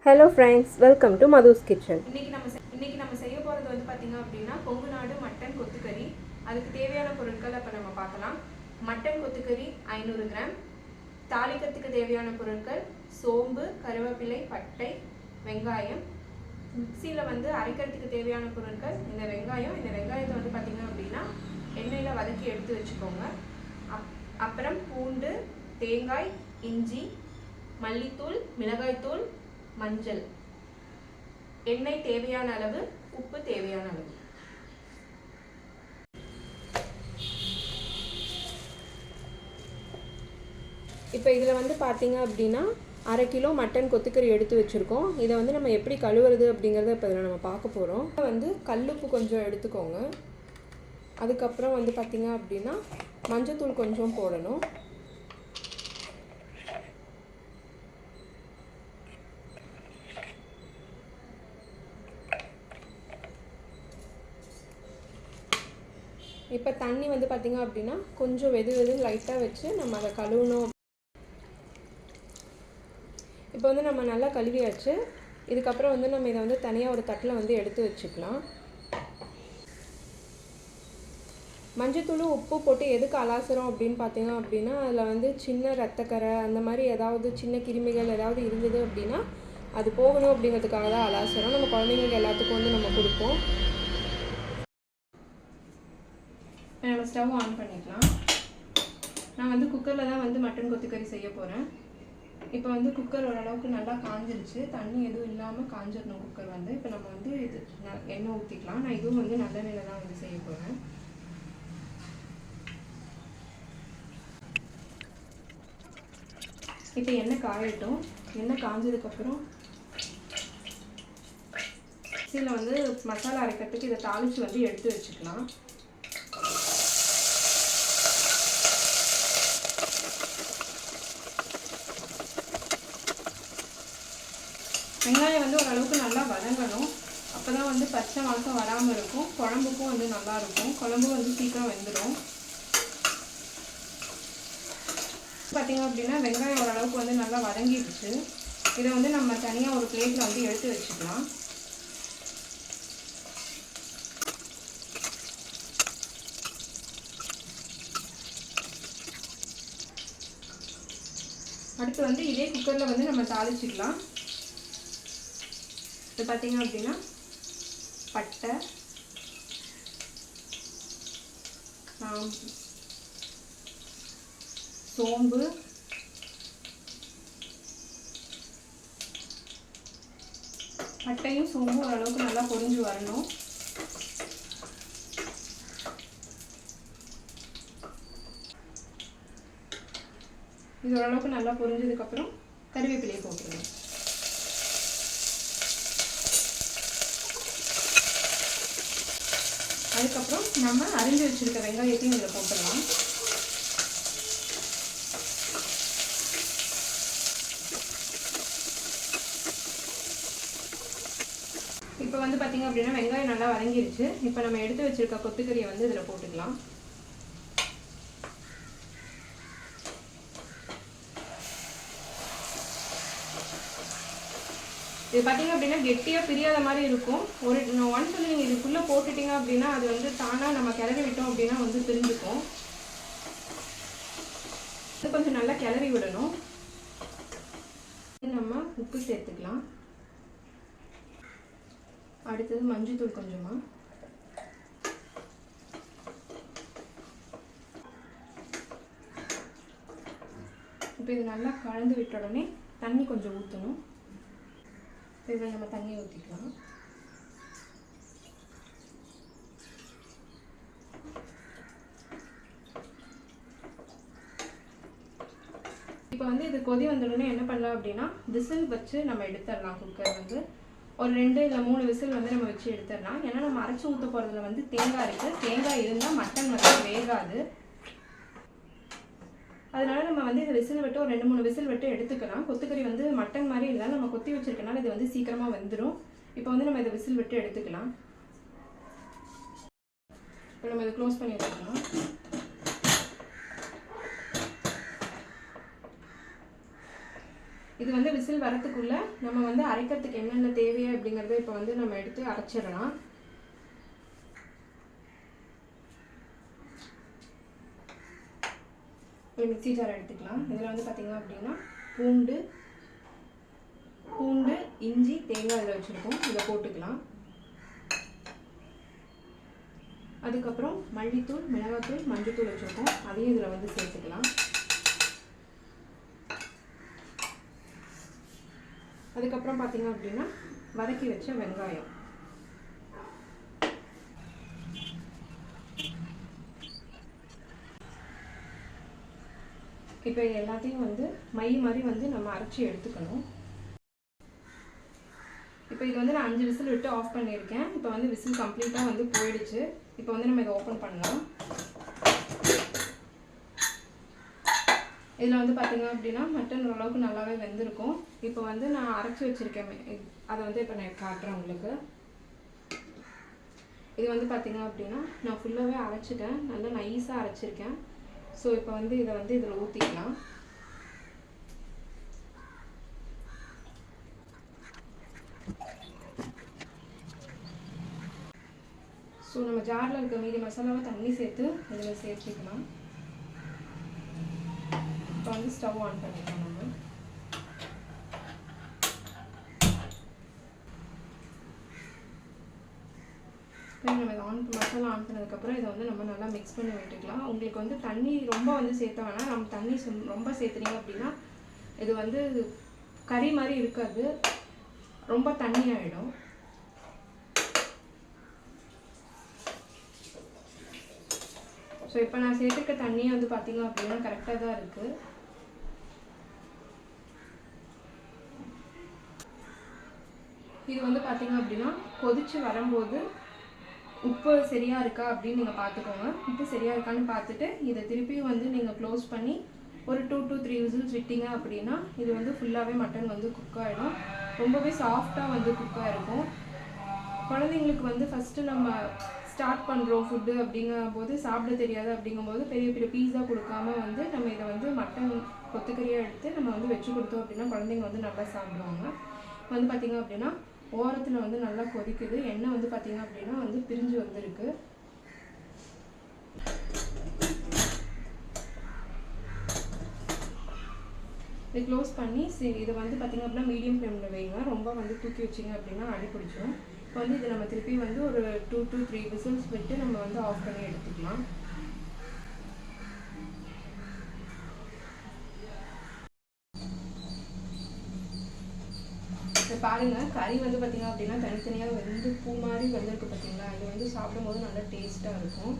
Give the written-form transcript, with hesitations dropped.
Hello friends, welcome to Madhu's kitchen. இன்னைக்கு நம்ம செய்ய போகிறது வந்து பார்த்திங்க அப்படின்னா கொங்கு நாடு மட்டன் கொத்துக்கறி. அதுக்கு தேவையான பொருட்கள் அப்போ நம்ம பார்க்கலாம். மட்டன் கொத்துக்கறி 500 கிராம். தாளிக்கிறதுக்கு தேவையான பொருட்கள் சோம்பு, கருவேப்பிலை, பட்டை, வெங்காயம். மிக்சியில் வந்து அரைக்கிறதுக்கு தேவையான பொருட்கள் இந்த வெங்காயத்தை வந்து பார்த்திங்க அப்படின்னா எண்ணெயில் வதக்கி எடுத்து வச்சுக்கோங்க. அப்புறம் பூண்டு, தேங்காய், இஞ்சி, மல்லித்தூள், மிளகாய்த்தூள், மஞ்சள், எண்ணெய் தேவையான அளவு, உப்பு தேவையான அளவு. இப்போ இதில் வந்து பார்த்தீங்க அப்படின்னா 1/2 கிலோ மட்டன் கொத்துக்கறி எடுத்து வச்சுருக்கோம். இதை வந்து நம்ம எப்படி கழுவுறது அப்படிங்கிறத இப்போ இதில் நம்ம பார்க்க போகிறோம். வந்து கல்லுப்பு கொஞ்சம் எடுத்துக்கோங்க. அதுக்கப்புறம் வந்து பார்த்திங்க அப்படின்னா மஞ்சத்தூள் கொஞ்சம் போடணும். இப்போ தண்ணி வந்து பார்த்திங்க அப்படின்னா கொஞ்சம் வெதுன்னு லைட்டாக வச்சு நம்ம அதை கழுவணும். இப்போ வந்து நம்ம நல்லா கழுவியாச்சு. இதுக்கப்புறம் வந்து நம்ம இதை வந்து தனியாக ஒரு தட்டில் வந்து எடுத்து வச்சுக்கலாம். மஞ்சத்தூள் உப்பு போட்டு எதுக்கு அலாசுறோம் அப்படின்னு பார்த்தீங்க அப்படின்னா அதில் வந்து சின்ன ரத்தக்கரை அந்த மாதிரி ஏதாவது சின்ன கிருமிகள் ஏதாவது இருந்தது அப்படின்னா அது போகணும் அப்படிங்கிறதுக்காக தான் அலாசுறோம். நம்ம குழந்தைங்களுக்கு எல்லாத்துக்கும் வந்து நம்ம கொடுப்போம். நம்ம ஸ்டவ் ஆன் பண்ணிக்கலாம். நான் வந்து குக்கரில் தான் வந்து மட்டன் கொத்துக்கறி செய்ய போகிறேன். இப்போ வந்து குக்கர் ஓரளவுக்கு நல்லா காஞ்சிருச்சு. தண்ணி எதுவும் இல்லாமல் காஞ்சிடணும் குக்கர் வந்து. இப்போ நம்ம வந்து இது எண்ணெய் ஊற்றிக்கலாம். நான் இதுவும் வந்து நல்லெண்ணெயில் தான் வந்து செய்ய போகிறேன். இப்போ எண்ணெய் காயட்டும். எண்ணெய் காஞ்சதுக்கப்புறம் இதில் வந்து மசாலா அரைக்கிறதுக்கு இதை தாளித்து வந்து எடுத்து வச்சுக்கலாம். வெங்காயம் வந்து ஓரளவுக்கு நல்லா வதங்கணும். அப்போ தான் வந்து பச்சை வாசம் வராமல் இருக்கும். குழம்புக்கும் வந்து நல்லாயிருக்கும். குழம்பு வந்து சீக்கிரம் வெந்துடும். பார்த்திங்க அப்படின்னா வெங்காயம் ஓரளவுக்கு வந்து நல்லா வதங்கிடுச்சு. இதை வந்து நம்ம தனியாக ஒரு பிளேட்டில் வந்து எடுத்து வச்சுக்கலாம். அடுத்து வந்து இதே குக்கரில் வந்து நம்ம தாளிச்சிக்கலாம். இது பார்த்திங்க அப்படின்னா பட்டை, சோம்பு, பட்டையும் சோம்பும் ஓரளவுக்கு நல்லா பொரிஞ்சு வரணும். இது ஓரளவுக்கு நல்லா பொரிஞ்சதுக்கப்புறம் கருவேப்பிலையை போட்டுருங்க. அதுக்கப்புறம் நம்ம அரிஞ்சு வச்சுருக்க வெங்காயத்தையும் இதில் போட்டுடலாம். இப்போ வந்து பார்த்திங்க அப்படின்னா வெங்காயம் நல்லா வதங்கிருச்சு. இப்போ நம்ம எடுத்து வச்சுருக்க கொத்துக்கறியை வந்து இதில் போட்டுக்கலாம். இது பார்த்திங்க அப்படின்னா கெட்டியாக பிரியாத மாதிரி இருக்கும். ஒன்ஸ் வந்து நீங்கள் இதுக்குள்ளே போட்டுட்டிங்க அப்படின்னா அது வந்து தானாக நம்ம கிளறி விட்டோம் அப்படின்னா வந்து பிரிஞ்சுக்கும். இது கொஞ்சம் நல்லா கிளறி விடணும். நம்ம உப்பு சேர்த்துக்கலாம். அடுத்தது மஞ்சள்தூள் கொஞ்சமாக. இப்போ இது நல்லா கலந்து விட்ட உடனே தண்ணி கொஞ்சம் ஊற்றணும். இதில் நம்ம தண்ணி ஊற்றிக்கலாம். இப்போ வந்து இது கொதி வந்தோடனே என்ன பண்ணலாம் அப்படின்னா விசில் வச்சு நம்ம எடுத்துடலாம். குக்கர் வந்து ஒரு 2 இல்லை 3 விசில் வந்து நம்ம வச்சு எடுத்துடலாம். ஏன்னா நம்ம அரைச்சி ஊற்ற போகிறதுல வந்து தேங்காய் இருக்குது. தேங்காய் இருந்தால் மட்டன் வந்து வேகாது. அதனால நம்ம வந்து இதை விசில் விட்டு ஒரு 2-3 விசில் விட்டு எடுத்துக்கலாம். கொத்துக்கறி வந்து மட்டன் மாதிரி இல்லை, நம்ம கொத்தி வச்சிருக்கனால இது வந்து சீக்கிரமாக வெந்துடும். இப்போ வந்து நம்ம இதை விசில் விட்டு எடுத்துக்கலாம். இப்போ நம்ம இதை க்ளோஸ் பண்ணி வச்சுக்கலாம். இது வந்து விசில் வரத்துக்குள்ளே நம்ம வந்து அரைக்கிறதுக்கு என்னென்ன தேவையோ அப்படிங்கிறத இப்போ வந்து நம்ம எடுத்து அரைச்சிடலாம். ஒரு மிக்ஸி ஜார் எடுத்துக்கலாம். இதில் வந்து பார்த்திங்க அப்படின்னா பூண்டு இஞ்சி தேங்காய் இதில் வச்சுருக்கோம், இதை போட்டுக்கலாம். அதுக்கப்புறம் மல்லித்தூள் மிளகாத்தூள் மஞ்சத்தூள் வச்சுருக்கோம், அதையும் இதில் வந்து சேர்த்துக்கலாம். அதுக்கப்புறம் பார்த்திங்க அப்படின்னா வதக்கி வச்ச வெங்காயம், இப்போ இது எல்லாத்தையும் வந்து மை மாதிரி வந்து நம்ம அரைச்சி எடுத்துக்கணும். இப்போ இது வந்து நான் 5 விசில் விட்டு ஆஃப் பண்ணியிருக்கேன். இப்போ வந்து விசில் கம்ப்ளீட்டாக வந்து போயிடுச்சு. இப்போ வந்து நம்ம இதை ஓப்பன் பண்ணலாம். இதில் வந்து பார்த்திங்க அப்படின்னா மட்டன் ஓரளவுக்கு நல்லாவே வெந்திருக்கும். இப்போ வந்து நான் அரைச்சி வச்சுருக்கேன், அதை வந்து இப்போ நான் காட்டுறேன் உங்களுக்கு. இது வந்து பார்த்திங்க அப்படின்னா நான் ஃபுல்லாகவே அரைச்சிட்டேன், நல்லா நைஸாக அரைச்சிருக்கேன். ஸோ இப்போ வந்து இதை வந்து இதில் ஊற்றிக்கலாம். ஸோ நம்ம ஜாரில் இருக்க மீதி மசாலாவை தண்ணி சேர்த்து இதில் சேர்த்துக்கலாம். இப்போ வந்து ஸ்டவ் ஆன் பண்ணிக்கலாம். நம்ம மசாலா ஆன் பண்ணதுக்கப்புறம் இதை வந்து நம்ம நல்லா மிக்ஸ் பண்ணி விட்டுக்கலாம். உங்களுக்கு வந்து தண்ணி ரொம்ப வந்து சேர்த்த வேணாம். நம்ம தண்ணி ரொம்ப சேர்த்துறீங்க அப்படின்னா இது வந்து கறி மாதிரி இருக்காது, ரொம்ப தண்ணி ஆகிடும். ஸோ இப்போ நான் சேர்த்துக்க தண்ணியை வந்து பார்த்திங்க அப்படின்னா கரெக்டாக தான் இருக்குது. இது வந்து பார்த்திங்க அப்படின்னா கொதிச்சு வரும்போது உப்பு சரியாக இருக்கா அப்படின்னு நீங்கள் பார்த்துக்கோங்க. உப்பு சரியாக இருக்கான்னு பார்த்துட்டு இதை திருப்பியும் வந்து நீங்கள் க்ளோஸ் பண்ணி ஒரு 2 to 3 விசில்ஸ் விட்டீங்க அப்படின்னா இது வந்து ஃபுல்லாகவே மட்டன் வந்து குக் ஆகிடும். ரொம்பவே சாஃப்டாக வந்து குக்காக இருக்கும். குழந்தைங்களுக்கு வந்து ஃபஸ்ட்டு நம்ம ஸ்டார்ட் பண்ணுறோம் ஃபுட்டு அப்படிங்கும்போது சாப்பிட தெரியாது அப்படிங்கும்போது பெரிய பெரிய பீஸா கொடுக்காம வந்து நம்ம இதை வந்து மட்டன் கொத்துக்கறியாக எடுத்து நம்ம வந்து வச்சு கொடுத்தோம் அப்படின்னா குழந்தைங்க வந்து நல்லா சாப்பிடுவாங்க. வந்து பார்த்திங்க அப்படின்னா ஓரத்தில் வந்து நல்லா கொதிக்குது, எண்ணெய் வந்து பார்த்திங்க அப்படின்னா வந்து பிரிஞ்சு வந்துருக்கு. இதை க்ளோஸ் பண்ணி இதை வந்து பார்த்திங்க அப்படின்னா மீடியம் ஃப்ளேமில் வைங்க. ரொம்ப வந்து தூக்கி வச்சிங்க அப்படின்னா அடி பிடிச்சிடும். இப்போ வந்து இதை நம்ம திருப்பி வந்து ஒரு 2 to 3 விசில்ஸ் விட்டு நம்ம வந்து ஆஃப் பண்ணி எடுத்துக்கலாம். இப்போ பாருங்கள், கறி வந்து பார்த்திங்க அப்படின்னா தனித்தனியாக வெந்து பூ மாதிரி வெந்திருக்கு பார்த்தீங்களா. இது வந்து சாப்பிடும்போது நல்லா டேஸ்ட்டாக இருக்கும்.